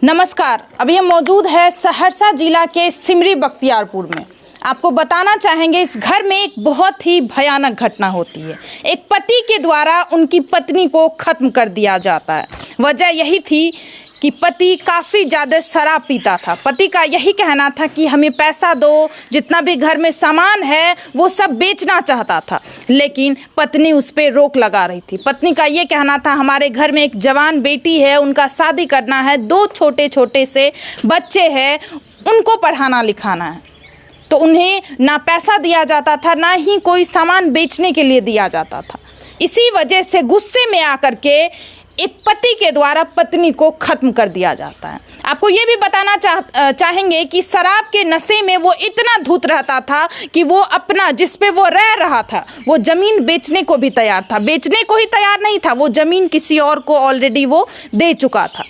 नमस्कार। अभी हम मौजूद है सहरसा जिला के सिमरी बख्तियारपुर में। आपको बताना चाहेंगे इस घर में एक बहुत ही भयानक घटना होती है। एक पति के द्वारा उनकी पत्नी को ख़त्म कर दिया जाता है। वजह यही थी कि पति काफ़ी ज़्यादा शराब पीता था। पति का यही कहना था कि हमें पैसा दो, जितना भी घर में सामान है वो सब बेचना चाहता था, लेकिन पत्नी उस पर रोक लगा रही थी। पत्नी का ये कहना था हमारे घर में एक जवान बेटी है, उनका शादी करना है, 2 छोटे छोटे से बच्चे हैं, उनको पढ़ाना लिखाना है। तो उन्हें ना पैसा दिया जाता था, ना ही कोई सामान बेचने के लिए दिया जाता था। इसी वजह से गुस्से में आकर के एक पति के द्वारा पत्नी को ख़त्म कर दिया जाता है। आपको ये भी बताना चाहेंगे कि शराब के नशे में वो इतना धुत रहता था कि वो अपना जिस पे वो रह रहा था वो ज़मीन बेचने को भी तैयार था। बेचने को ही तैयार नहीं था, वो ज़मीन किसी और को ऑलरेडी वो दे चुका था।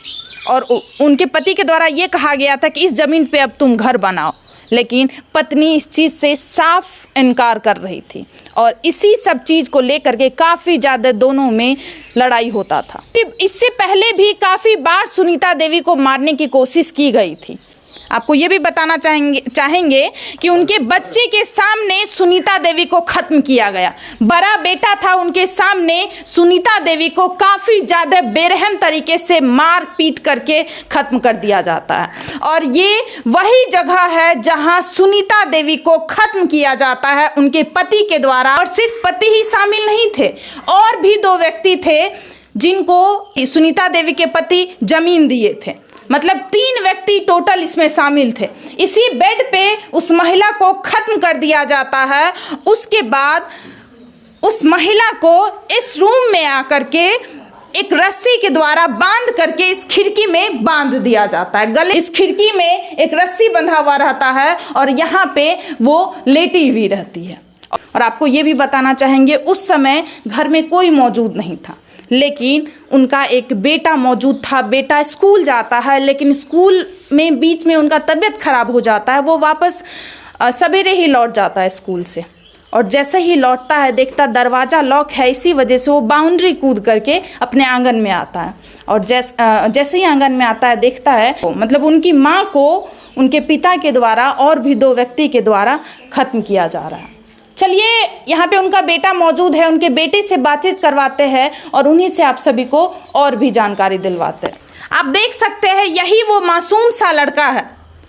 और उनके पति के द्वारा ये कहा गया था कि इस ज़मीन पे अब तुम घर बनाओ, लेकिन पत्नी इस चीज़ से साफ इनकार कर रही थी। और इसी सब चीज़ को लेकर के काफ़ी ज़्यादा दोनों में लड़ाई होता था। इससे पहले भी काफ़ी बार सुनीता देवी को मारने की कोशिश की गई थी। आपको ये भी बताना चाहेंगे कि उनके बच्चे के सामने सुनीता देवी को ख़त्म किया गया। बड़ा बेटा था, उनके सामने सुनीता देवी को काफ़ी ज़्यादा बेरहम तरीके से मार पीट करके ख़त्म कर दिया जाता है। और ये वही जगह है जहां सुनीता देवी को ख़त्म किया जाता है उनके पति के द्वारा। और सिर्फ पति ही शामिल नहीं थे, और भी 2 व्यक्ति थे जिनको सुनीता देवी के पति ज़मीन दिए थे। मतलब 3 व्यक्ति टोटल इसमें शामिल थे। इसी बेड पे उस महिला को ख़त्म कर दिया जाता है। उसके बाद उस महिला को इस रूम में आकर के एक रस्सी के द्वारा बांध करके इस खिड़की में बांध दिया जाता है। गले इस खिड़की में एक रस्सी बंधा हुआ रहता है और यहाँ पे वो लेटी हुई रहती है। और आपको ये भी बताना चाहेंगे उस समय घर में कोई मौजूद नहीं था, लेकिन उनका एक बेटा मौजूद था। बेटा स्कूल जाता है, लेकिन स्कूल में बीच में उनका तबीयत ख़राब हो जाता है। वो वापस सवेरे ही लौट जाता है स्कूल से, और जैसे ही लौटता है देखता दरवाज़ा लॉक है। इसी वजह से वो बाउंड्री कूद करके अपने आंगन में आता है। और जैसे ही आंगन में आता है देखता है मतलब उनकी माँ को उनके पिता के द्वारा और भी 2 व्यक्ति के द्वारा ख़त्म किया जा रहा है। चलिए, यहाँ पे उनका बेटा मौजूद है, उनके बेटे से बातचीत करवाते हैं और उन्हीं से आप सभी को और भी जानकारी दिलवाते हैं। आप देख सकते हैं यही वो मासूम सा लड़का है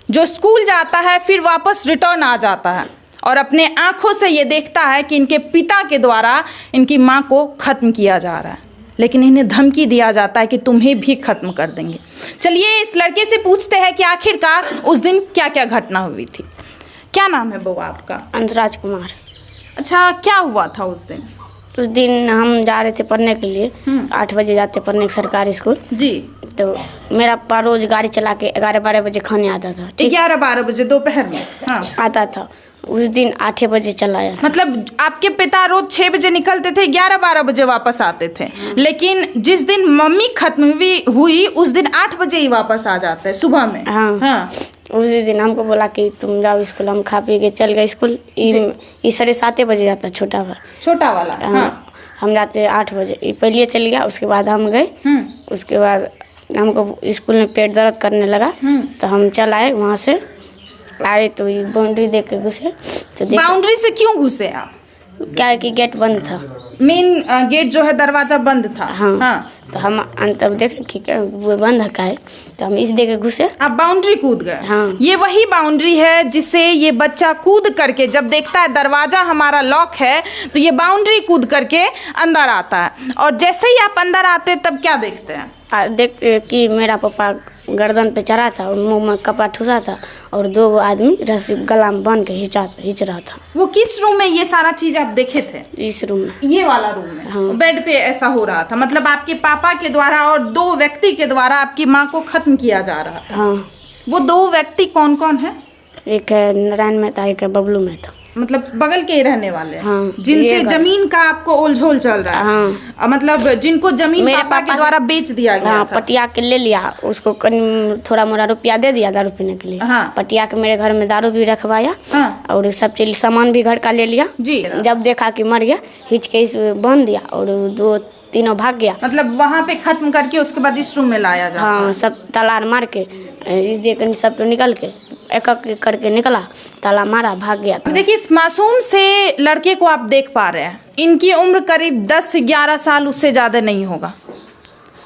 जो स्कूल जाता है, फिर वापस रिटर्न आ जाता है और अपने आँखों से ये देखता है कि इनके पिता के द्वारा इनकी माँ को ख़त्म किया जा रहा है, लेकिन इन्हें धमकी दिया जाता है कि तुम्हें भी ख़त्म कर देंगे। चलिए इस लड़के से पूछते हैं कि आखिरकार उस दिन क्या क्या घटना हुई थी। क्या नाम है बउआ आपका? अंशराज कुमार। अच्छा, क्या हुआ था उस दिन? उस दिन हम जा रहे थे पढ़ने के लिए, 8 बजे जाते पढ़ने के सरकारी स्कूल जी। तो मेरा पापा रोज गाड़ी चला के 11-12 बजे खाने आता था। 11-12 बजे दोपहर में? हाँ। आता था। उस दिन 8 बजे चला आया। मतलब आपके पिता रोज 6 बजे निकलते थे, 11-12 बजे वापस आते थे। लेकिन जिस दिन मम्मी खत्म हुई उस दिन 8 बजे ही वापस आ जाते हैं सुबह में। हाँ। उसी दिन हमको बोला कि तुम जाओ स्कूल। हम खा पी के चल गए स्कूल। ये 7:30 बजे जाता है छोटा वाला। हाँ। हम जाते 8 बजे। ये पहले चल गया, उसके बाद हम गए। उसके बाद हमको स्कूल में पेट दर्द करने लगा तो हम चल आए। वहाँ से आए तो ये बाउंड्री देख के घुसे। तो बाउंड्री से क्यों घुसे आप? क्या है कि गेट बंद था, मेन गेट जो है दरवाजा बंद था। हाँ। तो हम तब देखे कि वो बंद है, तो हम इस देखे घुसे। आप बाउंड्री कूद गए? हाँ। ये वही बाउंड्री है जिसे ये बच्चा कूद करके जब देखता है दरवाजा हमारा लॉक है तो ये बाउंड्री कूद करके अंदर आता है। और जैसे ही आप अंदर आते तब क्या देखते हैं? देख कि मेरा पापा गर्दन पे चढ़ा था और मुंह में कपड़ा ठुसा था और 2 आदमी रस्सी गला में बांध के खींच रहा था। वो किस रूम में ये सारा चीज आप देखे थे? इस रूम में। ये वाला रूम में? हाँ। बेड पे ऐसा हो रहा था, मतलब आपके पापा के द्वारा और 2 व्यक्ति के द्वारा आपकी माँ को खत्म किया जा रहा था। हाँ। वो 2 व्यक्ति कौन कौन है? एक है नारायण मेहता, एक है बबलू मेहता। मतलब बगल के ही रहने वाले? हाँ। जिनसे जमीन का आपको ओलझोल चल रहा है? हाँ। मतलब जिनको जमीन मेरे पापा के द्वारा बेच दिया गया हाँ, था? पटिया के ले लिया, उसको थोड़ा मोड़ा रुपया दे दिया दारू पीने के लिए। हाँ। पटिया के मेरे घर में दारू भी रखवाया। हाँ। और सब चीज सामान भी घर का ले लिया। जी। जब देखा कि मर गया, हिच के बांध दिया और तीनों भाग गया। मतलब वहाँ पे खत्म करके उसके बाद इस रूम में लाया जाता? हाँ, सब ताला मार के इस देखने सब तो निकल के एक एक करके निकला, ताला मारा, भाग गया। देखिए, इस मासूम से लड़के को आप देख पा रहे हैं, इनकी उम्र करीब 10-11 साल, उससे ज़्यादा नहीं होगा।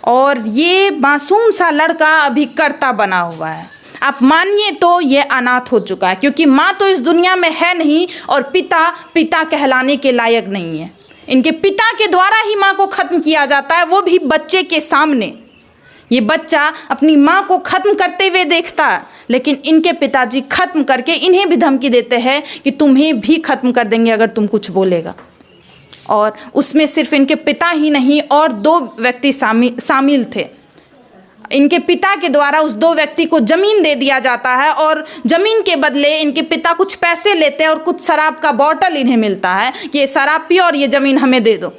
और ये मासूम सा लड़का अभी कर्ता बना हुआ है। आप मानिए तो ये अनाथ हो चुका है, क्योंकि माँ तो इस दुनिया में है नहीं और पिता कहलाने के लायक नहीं है। इनके पिता के द्वारा ही माँ को ख़त्म किया जाता है, वो भी बच्चे के सामने। ये बच्चा अपनी माँ को ख़त्म करते हुए देखता है, लेकिन इनके पिताजी ख़त्म करके इन्हें भी धमकी देते हैं कि तुम्हें भी ख़त्म कर देंगे अगर तुम कुछ बोलेगा। और उसमें सिर्फ इनके पिता ही नहीं और 2 व्यक्ति शामिल थे। इनके पिता के द्वारा उस 2 व्यक्ति को ज़मीन दे दिया जाता है और ज़मीन के बदले इनके पिता कुछ पैसे लेते हैं और कुछ शराब का बॉटल इन्हें मिलता है कि ये शराब पियो और ये ज़मीन हमें दे दो।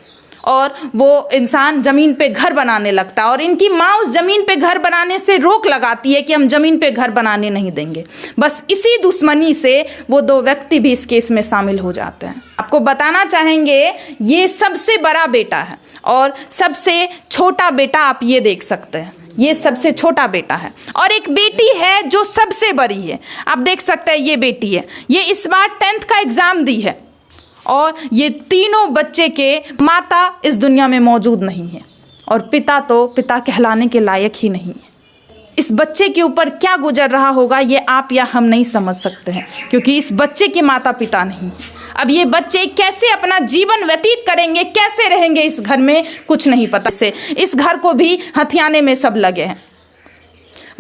और वो इंसान ज़मीन पे घर बनाने लगता है और इनकी माँ उस ज़मीन पे घर बनाने से रोक लगाती है कि हम ज़मीन पे घर बनाने नहीं देंगे। बस इसी दुश्मनी से वो 2 व्यक्ति भी इस केस में शामिल हो जाते हैं। आपको बताना चाहेंगे, ये सबसे बड़ा बेटा है और सबसे छोटा बेटा आप ये देख सकते हैं, ये सबसे छोटा बेटा है। और एक बेटी है जो सबसे बड़ी है, आप देख सकते हैं ये बेटी है, ये इस बार 10th का एग्ज़ाम दी है। और ये तीनों बच्चे के माता इस दुनिया में मौजूद नहीं है और पिता तो पिता कहलाने के लायक ही नहीं है। इस बच्चे के ऊपर क्या गुजर रहा होगा ये आप या हम नहीं समझ सकते हैं, क्योंकि इस बच्चे के माता पिता नहीं। अब ये बच्चे कैसे अपना जीवन व्यतीत करेंगे, कैसे रहेंगे इस घर में, कुछ नहीं पता। से इस घर को भी हथियाने में सब लगे हैं।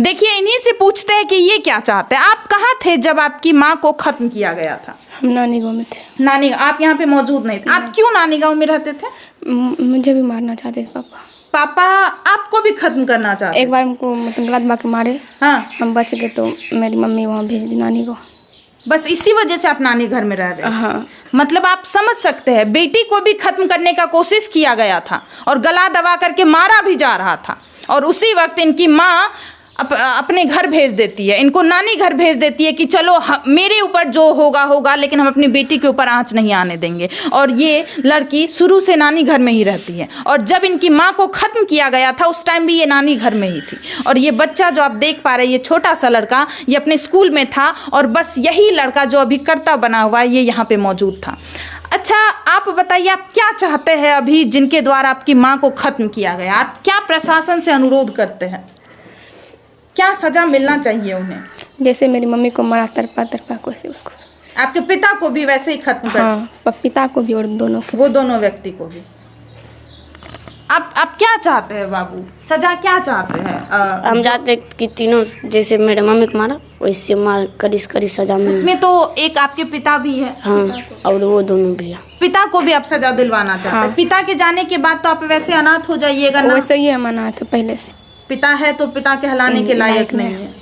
देखिए, इन्हीं से पूछते हैं कि ये क्या चाहते हैं। आप कहाँ थे जब आपकी माँ को ख़त्म किया गया था? हम नानी गाँव में थे। नानी, आप यहाँ पे मौजूद नहीं थे? आप क्यों नानी गाँव में रहते थे? मुझे भी मारना चाहते थे पापा। पापा आपको भी खत्म करना चाहते? एक बार हमको मतलब गलत बात मारे। हाँ, हम बच गए तो मेरी मम्मी वहाँ भेज दी नानी को। बस इसी वजह से आप नानी घर में रह रहे हैं? हाँ। मतलब आप समझ सकते हैं, बेटी को भी खत्म करने का कोशिश किया गया था और गला दबा करके मारा भी जा रहा था, और उसी वक्त इनकी माँ अपने घर भेज देती है, इनको नानी घर भेज देती है कि चलो मेरे ऊपर जो होगा होगा, लेकिन हम अपनी बेटी के ऊपर आंच नहीं आने देंगे। और ये लड़की शुरू से नानी घर में ही रहती है और जब इनकी माँ को ख़त्म किया गया था उस टाइम भी ये नानी घर में ही थी। और ये बच्चा जो आप देख पा रहे हैं, ये छोटा सा लड़का, ये अपने स्कूल में था और बस यही लड़का जो अभी कर्ता बना हुआ है ये यहाँ पर मौजूद था। अच्छा, आप बताइए, आप क्या चाहते हैं अभी जिनके द्वारा आपकी माँ को ख़त्म किया गया? आप क्या प्रशासन से अनुरोध करते हैं? क्या सजा मिलना चाहिए उन्हें? जैसे मेरी मम्मी को मारा तरपा वैसे उसको, आपके पिता को भी वैसे ही खत्म कर? हाँ, पिता को भी और दोनों को, वो दोनों व्यक्ति को भी। आप क्या चाहते हैं बाबू, सजा क्या चाहते हैं? हम चाहते हैं कि तीनों जैसे मेरे मम्मी को मारा वैसे मार कड़ी सजा मिले। इसमें तो एक आपके पिता भी है? हाँ, और वो दोनों भी। पिता को भी आप सजा दिलवाना चाहते हैं? पिता के जाने के बाद तो आप वैसे अनाथ हो जाइएगा ना? वैसे ही हम अनाथ है पहले से। पिता है तो पिता कहलाने के लायक नहीं है।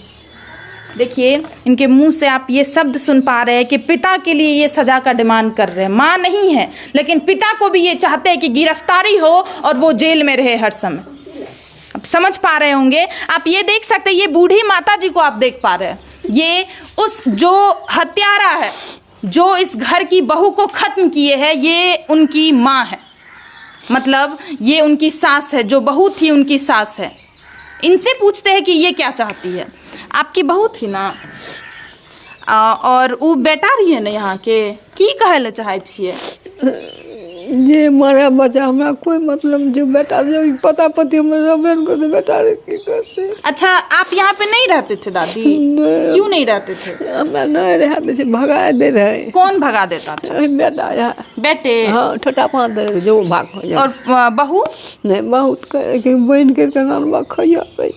देखिए, इनके मुंह से आप ये शब्द सुन पा रहे हैं कि पिता के लिए ये सज़ा का डिमांड कर रहे हैं। माँ नहीं है, लेकिन पिता को भी ये चाहते हैं कि गिरफ्तारी हो और वो जेल में रहे हर समय। अब समझ पा रहे होंगे आप, ये देख सकते हैं, ये बूढ़ी माता जी को आप देख पा रहे हैं, ये उस जो हत्यारा है, जो इस घर की बहू को ख़त्म किए है, ये उनकी माँ है। मतलब ये उनकी सास है, जो बहू थी उनकी सास है। इनसे पूछते हैं कि ये क्या चाहती है। आपकी बहू थी ना, और वो बेटा रही है ना यहाँ के, की कहे ले चाहे छिए? जे मारा बच्चा हमरा कोई मतलब, जो बेटा जो पता पति हमरा बहन को तो बेटा रे की करते। अच्छा, आप यहाँ पे नहीं रहते थे दादी? क्यों नहीं रहते थे? हमरा नहीं रहते थे, भगा दे रहे। कौन भगा देता था? बेटा यार, बेटे। हाँ, छोटा पाँच दे जो भाग हो जाए। और बहू? नहीं, बहुत के बहन के नाम खैया रही।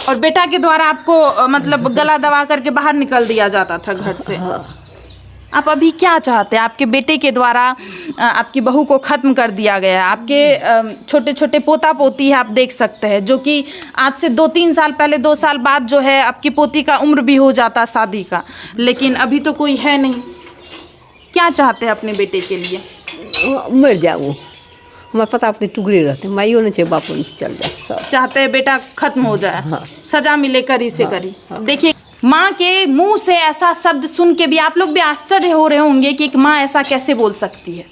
और बेटा के द्वारा आपको मतलब गला दबा करके बाहर निकल दिया जाता था घर से? हाँ। आप अभी क्या चाहते हैं? आपके बेटे के द्वारा आपकी बहू को ख़त्म कर दिया गया। आपके छोटे छोटे पोता पोती है, आप देख सकते हैं, जो कि आज से 2-3 साल पहले, 2 साल बाद जो है आपकी पोती का उम्र भी हो जाता शादी का, लेकिन अभी तो कोई है नहीं। क्या चाहते हैं अपने बेटे के लिए? मर जाऊँ, हमारे पता अपने टुकड़े रहते, माइयों ने बापू ने चल जाए। चाहते हैं बेटा खत्म हो जाए। हाँ। सजा मिले करी से करी। हाँ। देखिए, माँ के मुंह से ऐसा शब्द सुन के भी आप लोग भी आश्चर्य हो रहे होंगे कि एक माँ ऐसा कैसे बोल सकती है।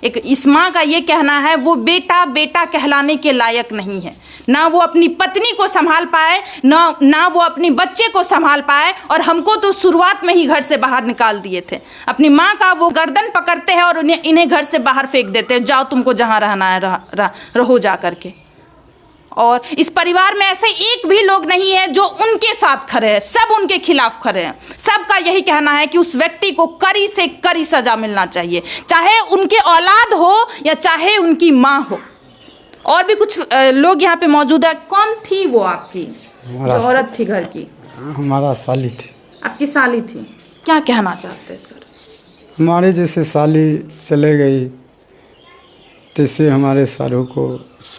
एक इस माँ का ये कहना है वो बेटा बेटा कहलाने के लायक नहीं है, ना वो अपनी पत्नी को संभाल पाए, ना वो अपनी बच्चे को संभाल पाए, और हमको तो शुरुआत में ही घर से बाहर निकाल दिए थे। अपनी माँ का वो गर्दन पकड़ते हैं और इन्हें घर से बाहर फेंक देते हैं, जाओ तुमको जहाँ रहना है रहो जा करके। और इस परिवार में ऐसे एक भी लोग नहीं है जो उनके साथ खड़े हैं, सब उनके खिलाफ खड़े हैं। सबका यही कहना है कि उस व्यक्ति को कड़ी से कड़ी सजा मिलना चाहिए, चाहे उनके औलाद हो या चाहे उनकी माँ हो। और भी कुछ लोग यहाँ पे मौजूद है। कौन थी वो आपकी जो औरत थी घर की? हमारा साली थी। आपकी साली थी। क्या कहना चाहते हैं सर? हमारे जैसे साली चले गई, जैसे हमारे सालों को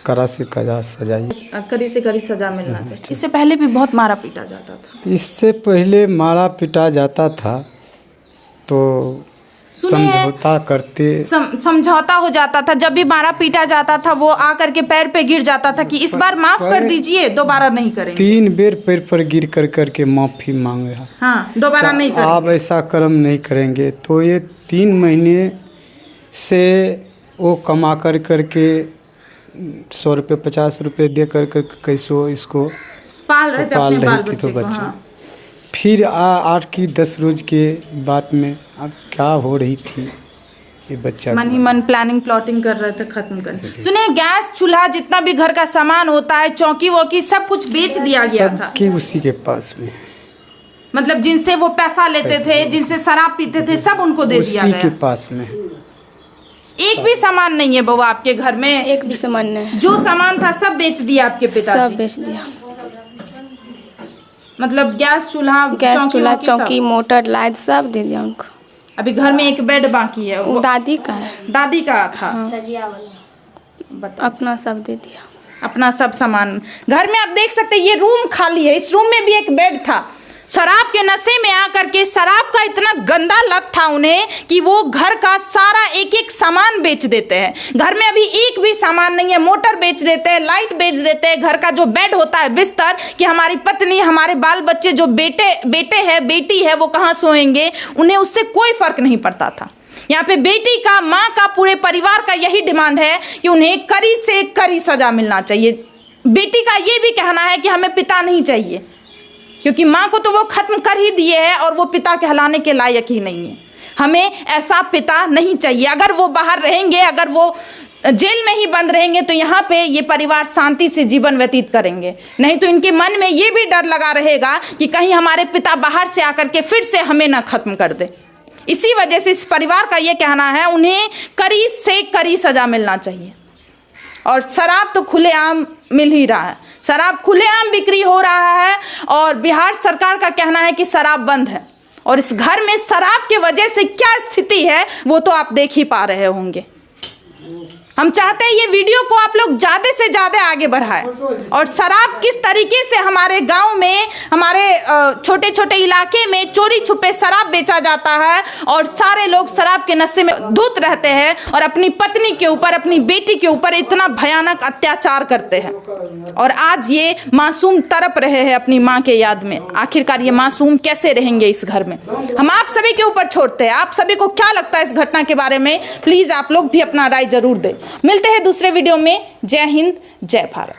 कड़ा से कड़ा सजाई, कड़ी से कड़ी सजा मिलना चाहिए। इससे पहले भी बहुत मारा पीटा जाता था। इससे पहले मारा पीटा जाता था तो समझौता करते, समझौता हो जाता था। जब भी मारा पीटा जाता था वो आकर के पैर पे गिर जाता था कि इस बार माफ कर दीजिए, दोबारा नहीं करेंगे। 3 बेर पैर पर गिर कर के माफी मांगे, हाँ दोबारा नहीं करेंगे, आप ऐसा कर्म नहीं करेंगे। तो ये 3 महीने से वो कमा करके 100 रुपये 50 रुपये दे कर कैसो इसको पाल रहे थे पाल अपने बाल रही थी बच्चे तो को। बच्चे हाँ। फिर 8 की 10 रोज के बाद में अब क्या हो रही थी, ये बच्चा मन ही मन प्लानिंग प्लॉटिंग कर रहे थे खत्म करने। सुनिए, गैस चूल्हा जितना भी घर का सामान होता है, चौकी वौकी सब कुछ बेच दिया गया था। सबके उसी के पास में, मतलब जिनसे वो पैसा लेते थे, जिनसे शराब पीते थे, सब उनको दे दिया उसी गया। के पास में एक भी सामान नहीं है बउआ आपके घर में? एक भी सामान नहीं। जो सामान था सब बेच दिया आपके पिताजी? सब बेच दिया। मतलब गैस चूल्हा, चौकी, मोटर, लाइट सब दे दिया उनको। अभी घर में एक बेड बाकी है, वो दादी का है। दादी का था। हाँ। अपना सब दे दिया, अपना सब सामान। घर में आप देख सकते हैं ये रूम खाली है, इस रूम में भी एक बेड था। शराब के नशे में आकर के शराब का इतना गंदा लत था उन्हें कि वो घर का सारा एक एक सामान बेच देते हैं। घर में अभी एक भी सामान नहीं है, मोटर बेच देते हैं, लाइट बेच देते हैं, घर का जो बेड होता है, बिस्तर, कि हमारी पत्नी, हमारे बाल बच्चे, जो बेटे है, बेटी है, वो कहाँ सोएंगे, उन्हें उससे कोई फर्क नहीं पड़ता था। यहाँ पे बेटी का, माँ का, पूरे परिवार का यही डिमांड है कि उन्हें कड़ी से कड़ी सजा मिलना चाहिए। बेटी का ये भी कहना है कि हमें पिता नहीं चाहिए, क्योंकि माँ को तो वो खत्म कर ही दिए है और वो पिता कहलाने के लायक ही नहीं है। हमें ऐसा पिता नहीं चाहिए। अगर वो बाहर रहेंगे, अगर वो जेल में ही बंद रहेंगे तो यहाँ पे ये परिवार शांति से जीवन व्यतीत करेंगे। नहीं तो इनके मन में ये भी डर लगा रहेगा कि कहीं हमारे पिता बाहर से आकर के फिर से हमें ना खत्म कर दे। इसी वजह से इस परिवार का ये कहना है उन्हें कड़ी से कड़ी सजा मिलना चाहिए। और शराब तो खुलेआम मिल ही रहा है, शराब खुलेआम बिक्री हो रहा है और बिहार सरकार का कहना है कि शराब बंद है। और इस घर में शराब के वजह से क्या स्थिति है वो तो आप देख ही पा रहे होंगे। हम चाहते हैं ये वीडियो को आप लोग ज़्यादा से ज़्यादा आगे बढ़ाएं और शराब किस तरीके से हमारे गांव में, हमारे छोटे छोटे इलाके में चोरी छुपे शराब बेचा जाता है और सारे लोग शराब के नशे में धुत रहते हैं और अपनी पत्नी के ऊपर, अपनी बेटी के ऊपर इतना भयानक अत्याचार करते हैं। और आज ये मासूम तड़प रहे हैं अपनी माँ के याद में। आखिरकार ये मासूम कैसे रहेंगे इस घर में, हम आप सभी के ऊपर छोड़ते हैं। आप सभी को क्या लगता है इस घटना के बारे में? प्लीज़ आप लोग भी अपना राय जरूर दें। मिलते हैं दूसरे वीडियो में। जय हिंद, जय भारत।